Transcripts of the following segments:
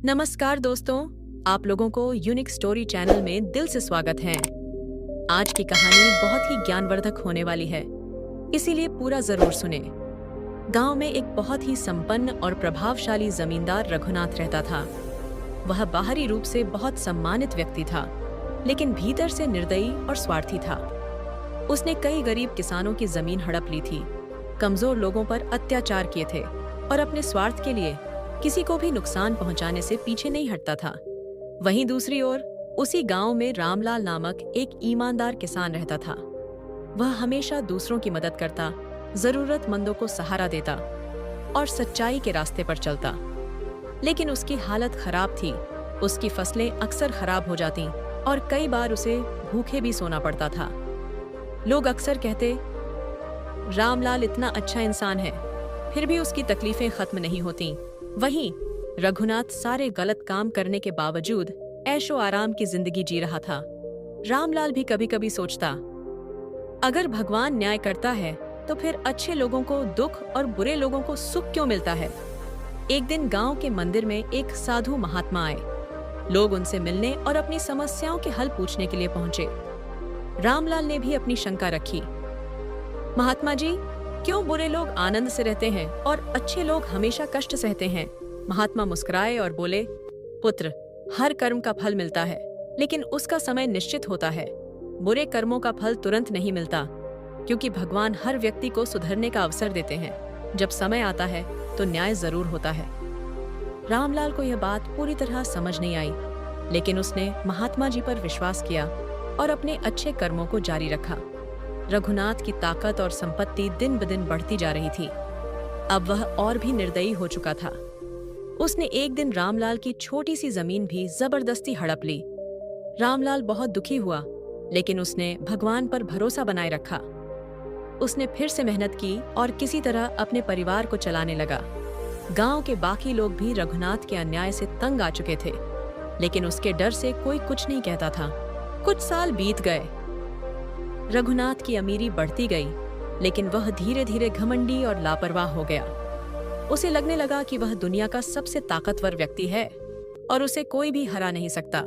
नमस्कार दोस्तों, आप लोगों को यूनिक स्टोरी चैनल में दिल से स्वागत है। आज की कहानी बहुत ही ज्ञानवर्धक होने वाली है, इसीलिए पूरा जरूर सुने। गांव में एक बहुत ही संपन्न और प्रभावशाली जमींदार रघुनाथ रहता था। वह बाहरी रूप से बहुत सम्मानित व्यक्ति था, लेकिन भीतर से निर्दयी और स्वार्थी था। उसने कई गरीब किसानों की जमीन हड़प ली थी, कमजोर लोगों पर अत्याचार किए थे और अपने स्वार्थ के लिए किसी को भी नुकसान पहुंचाने से पीछे नहीं हटता था। वहीं दूसरी ओर उसी गांव में रामलाल नामक एक ईमानदार किसान रहता था। वह हमेशा दूसरों की मदद करता, जरूरतमंदों को सहारा देता और सच्चाई के रास्ते पर चलता। लेकिन उसकी हालत खराब थी। उसकी फसलें अक्सर खराब हो जाती और कई बार उसे भूखे भी सोना पड़ता था। लोग अक्सर कहते, रामलाल इतना अच्छा इंसान है, फिर भी उसकी तकलीफें खत्म नहीं होती। वहीं रघुनाथ सारे गलत काम करने के बावजूद ऐशो आराम की जिंदगी जी रहा था। रामलाल भी कभी कभी सोचता, अगर भगवान न्याय करता है तो फिर अच्छे लोगों को दुख और बुरे लोगों को सुख क्यों मिलता है। एक दिन गांव के मंदिर में एक साधु महात्मा आए। लोग उनसे मिलने और अपनी समस्याओं के हल पूछने के लिए पहुंचे। रामलाल ने भी अपनी शंका रखी। महात्मा जी, क्यों बुरे लोग आनंद से रहते हैं और अच्छे लोग हमेशा कष्ट सहते हैं? महात्मा मुस्कुराए और बोले, पुत्र, हर कर्म का फल मिलता है, लेकिन उसका समय निश्चित होता है। बुरे कर्मों का फल तुरंत नहीं मिलता, क्योंकि भगवान हर व्यक्ति को सुधरने का अवसर देते हैं। जब समय आता है तो न्याय जरूर होता है। रामलाल को यह बात पूरी तरह समझ नहीं आई, लेकिन उसने महात्मा जी पर विश्वास किया और अपने अच्छे कर्मों को जारी रखा। रघुनाथ की ताकत और संपत्ति दिन ब दिन बढ़ती जा रही थी। अब वह और भी निर्दयी हो चुका था। उसने एक दिन रामलाल की छोटी सी जमीन भी जबरदस्ती हड़प ली। रामलाल बहुत दुखी हुआ, लेकिन उसने भगवान पर भरोसा बनाए रखा। उसने फिर से मेहनत की और किसी तरह अपने परिवार को चलाने लगा। गांव के बाकी लोग भी रघुनाथ के अन्याय से तंग आ चुके थे, लेकिन उसके डर से कोई कुछ नहीं कहता था। कुछ साल बीत गए। रघुनाथ की अमीरी बढ़ती गई, लेकिन वह धीरे धीरे घमंडी और लापरवाह हो गया। उसे लगने लगा कि वह दुनिया का सबसे ताकतवर व्यक्ति है और उसे कोई भी हरा नहीं सकता।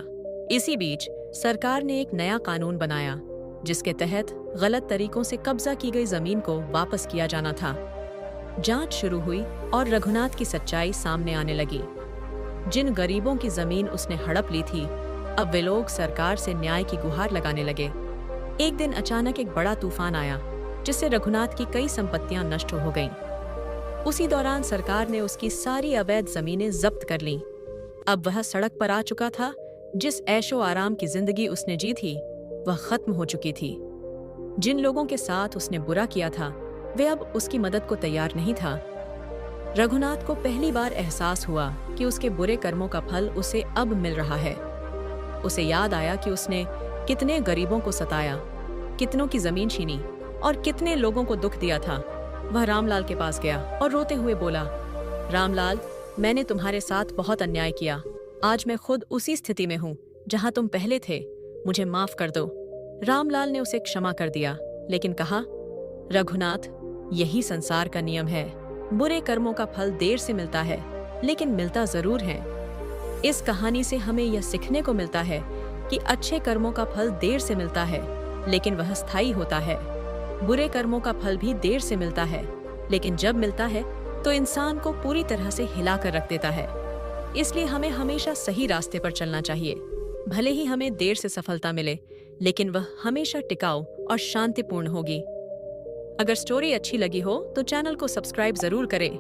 इसी बीच सरकार ने एक नया कानून बनाया, जिसके तहत गलत तरीकों से कब्जा की गई जमीन को वापस किया जाना था। जांच शुरू हुई और रघुनाथ की सच्चाई सामने आने लगी। जिन गरीबों की जमीन उसने हड़प ली थी, अब वे लोग सरकार से न्याय की गुहार लगाने लगे। एक दिन अचानक एक बड़ा तूफान आया, जिससे रघुनाथ की कई संपत्तियां नष्ट हो गईं। उसी दौरान सरकार ने उसकी सारी अवैध जमीनें जब्त कर लीं। अब वह सड़क पर आ चुका था। जिस ऐशो आराम की जिंदगी उसने जी थी, वह खत्म हो चुकी थी। जिन लोगों के साथ उसने बुरा किया था, वे अब उसकी मदद को तैयार नहीं था। रघुनाथ को पहली बार एहसास हुआ कि उसके बुरे कर्मों का फल उसे अब मिल रहा है। उसे याद आया कि उसने कितने गरीबों को सताया, कितनों की जमीन छीनी और कितने लोगों को दुख दिया था। वह रामलाल के पास गया और रोते हुए बोला, रामलाल, मैंने तुम्हारे साथ बहुत अन्याय किया। आज मैं खुद उसी स्थिति में हूँ जहाँ तुम पहले थे। मुझे माफ कर दो। रामलाल ने उसे क्षमा कर दिया, लेकिन कहा, रघुनाथ, यही संसार का नियम है। बुरे कर्मों का फल देर से मिलता है, लेकिन मिलता जरूर है। इस कहानी से हमें यह सीखने को मिलता है कि अच्छे कर्मों का फल देर से मिलता है, लेकिन वह स्थायी होता है। बुरे कर्मों का फल भी देर से मिलता है, लेकिन जब मिलता है तो इंसान को पूरी तरह से हिला कर रख देता है। इसलिए हमें हमेशा सही रास्ते पर चलना चाहिए। भले ही हमें देर से सफलता मिले, लेकिन वह हमेशा टिकाऊ और शांतिपूर्ण होगी। अगर स्टोरी अच्छी लगी हो तो चैनल को सब्सक्राइब जरूर करें।